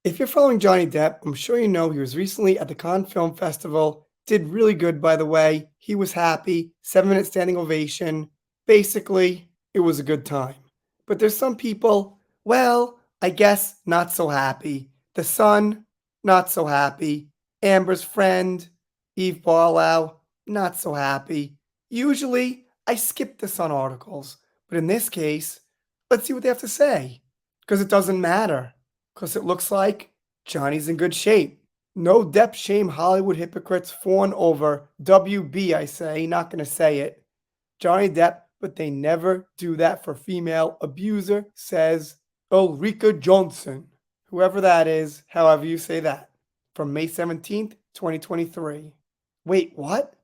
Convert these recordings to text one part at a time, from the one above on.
If you're following Johnny Depp, I'm sure you know he was recently at the Cannes Film Festival. Did really good, by the way. He was happy. 7 minute standing ovation. Basically, it was a good time. But there's some people, well, I guess not so happy. The Sun, not so happy. Amber's friend, Eve Barlow, not so happy. Usually, I skip the Sun articles. But in this case, let's see what they have to say. Because it doesn't matter. Because it looks like Johnny's in good shape. No Depp shame Hollywood hypocrites fawn over WB, I say, not gonna say it. Johnny Depp, but they never do that for female abuser, says Ulrika Johnson. Whoever that is, however you say that. From May 17th, 2023. Wait, what?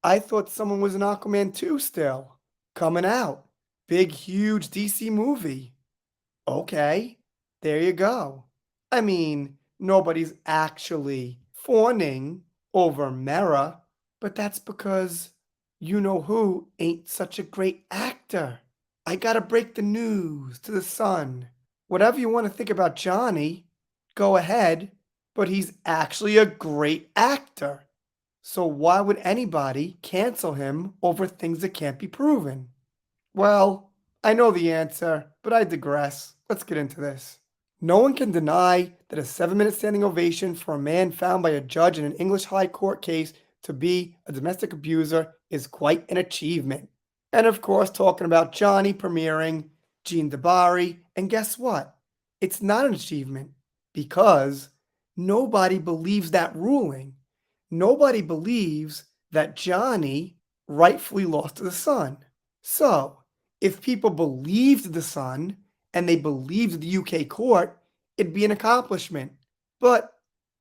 I thought someone was in Aquaman 2 still. Coming out. Big, huge DC movie. Okay, there you go. I mean, nobody's actually fawning over Mera, but that's because you know who ain't such a great actor. I gotta break the news to the Sun. Whatever you want to think about Johnny, go ahead, but he's actually a great actor. So why would anybody cancel him over things that can't be proven? Well, I know the answer, but I digress. Let's get into this. No one can deny that a 7 minute standing ovation for a man found by a judge in an English High Court case to be a domestic abuser is quite an achievement. And of course, talking about Johnny premiering, Gene DeBari, and guess what? It's not an achievement because nobody believes that ruling. Nobody believes that Johnny rightfully lost to the Sun. So, if people believed the Sun and they believed the UK court, it'd be an accomplishment. But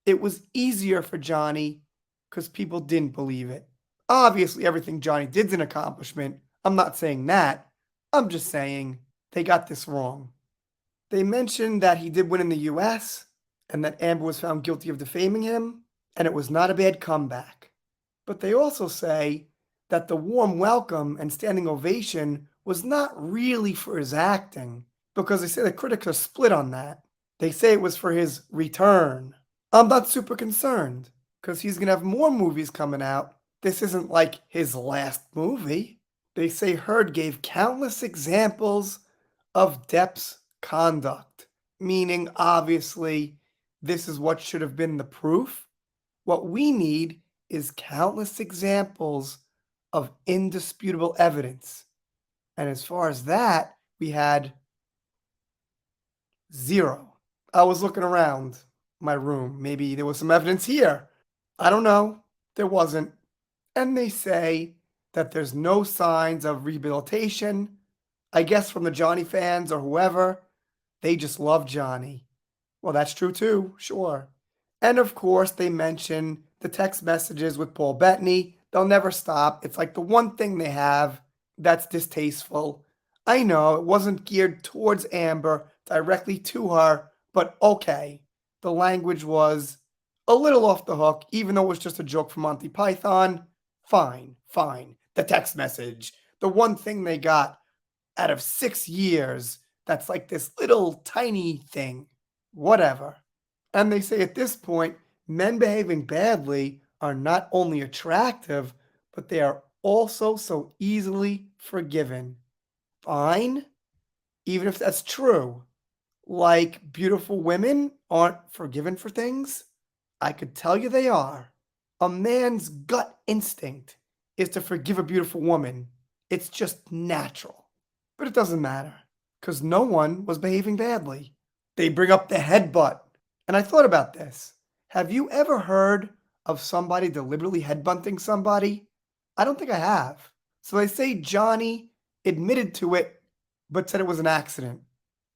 it was easier for Johnny because people didn't believe it. Obviously, everything Johnny did's an accomplishment. I'm not saying that. I'm just saying they got this wrong. They mentioned that he did win in the US and that Amber was found guilty of defaming him, and it was not a bad comeback. But they also say that the warm welcome and standing ovation was not really for his acting, because they say the critics are split on that. They say it was for his return. I'm not super concerned, because he's going to have more movies coming out. This isn't like his last movie. They say Heard gave countless examples of Depp's conduct, meaning obviously this is what should have been the proof. What we need is countless examples of indisputable evidence. And as far as that, we had zero. I was looking around my room. Maybe there was some evidence here. I don't know. There wasn't. And they say that there's no signs of rehabilitation. I guess from the Johnny fans or whoever, they just love Johnny. Well, that's true too, sure. And of course, they mention the text messages with Paul Bettany. They'll never stop. It's like the one thing they have that's distasteful. I know it wasn't geared towards Amber, directly to her, but okay. The language was a little off the hook, even though it was just a joke from Monty Python. Fine, fine. The text message, the one thing they got out of 6 years, that's like this little tiny thing. Whatever. And they say at this point, men behaving badly are not only attractive, but they are also so easily forgiven. Fine, even if that's true. Like beautiful women aren't forgiven for things? I could tell you they are. A man's gut instinct is to forgive a beautiful woman. It's just natural. But it doesn't matter, because no one was behaving badly. They bring up the headbutt. And I thought about this. Have you ever heard of somebody deliberately headbutting somebody? I don't think I have. So they say Johnny admitted to it, but said it was an accident.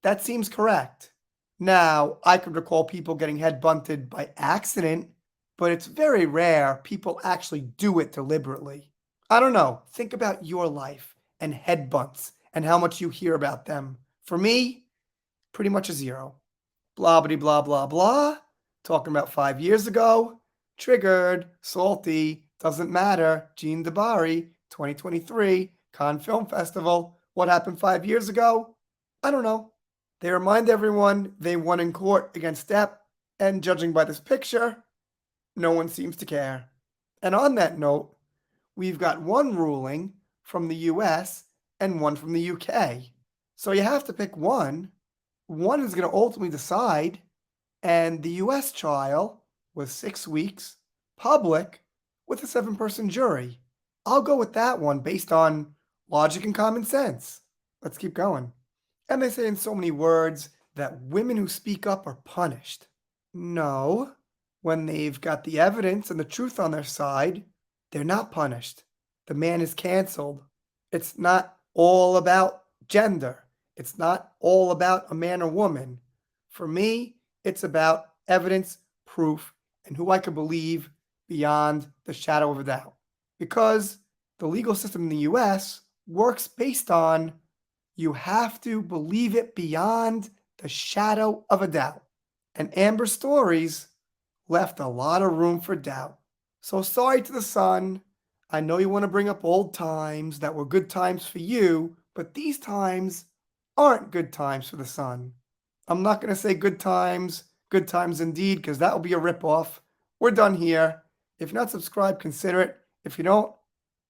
That seems correct. Now, I could recall people getting headbutted by accident, but it's very rare people actually do it deliberately. I don't know. Think about your life and headbutts and how much you hear about them. For me, pretty much a zero. Blah, blah, blah, blah, blah. Talking about 5 years ago. Triggered, salty, doesn't matter. Gene DeBari, 2023, Cannes Film Festival. What happened 5 years ago? I don't know. They remind everyone they won in court against Depp, And judging by this picture, no one seems to care. And on that note, we've got one ruling from the US and one from the UK. So you have to pick one. One is going to ultimately decide, and the US trial was 6 weeks, public, with a 7-person jury. I'll go with that one based on logic and common sense. Let's keep going. And they say in so many words that women who speak up are punished. No, when they've got the evidence and the truth on their side, they're not punished. The man is canceled. It's not all about gender. It's not all about a man or woman. For me, it's about evidence, proof, and who I could believe beyond the shadow of a doubt. Because the legal system in the US works based on you have to believe it beyond the shadow of a doubt. And Amber's stories left a lot of room for doubt. So sorry to the son. I know you want to bring up old times that were good times for you, but these times aren't good times for the son. I'm not going to say good times indeed, because that will be a ripoff. We're done here. If you're not subscribed, consider it. If you don't,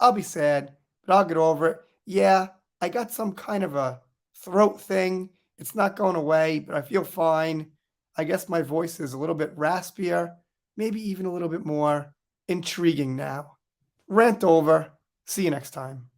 I'll be sad, but I'll get over it. Yeah, I got some kind of a throat thing. It's not going away, but I feel fine. I guess my voice is a little bit raspier, maybe even a little bit more intriguing now. Rant over. See you next time.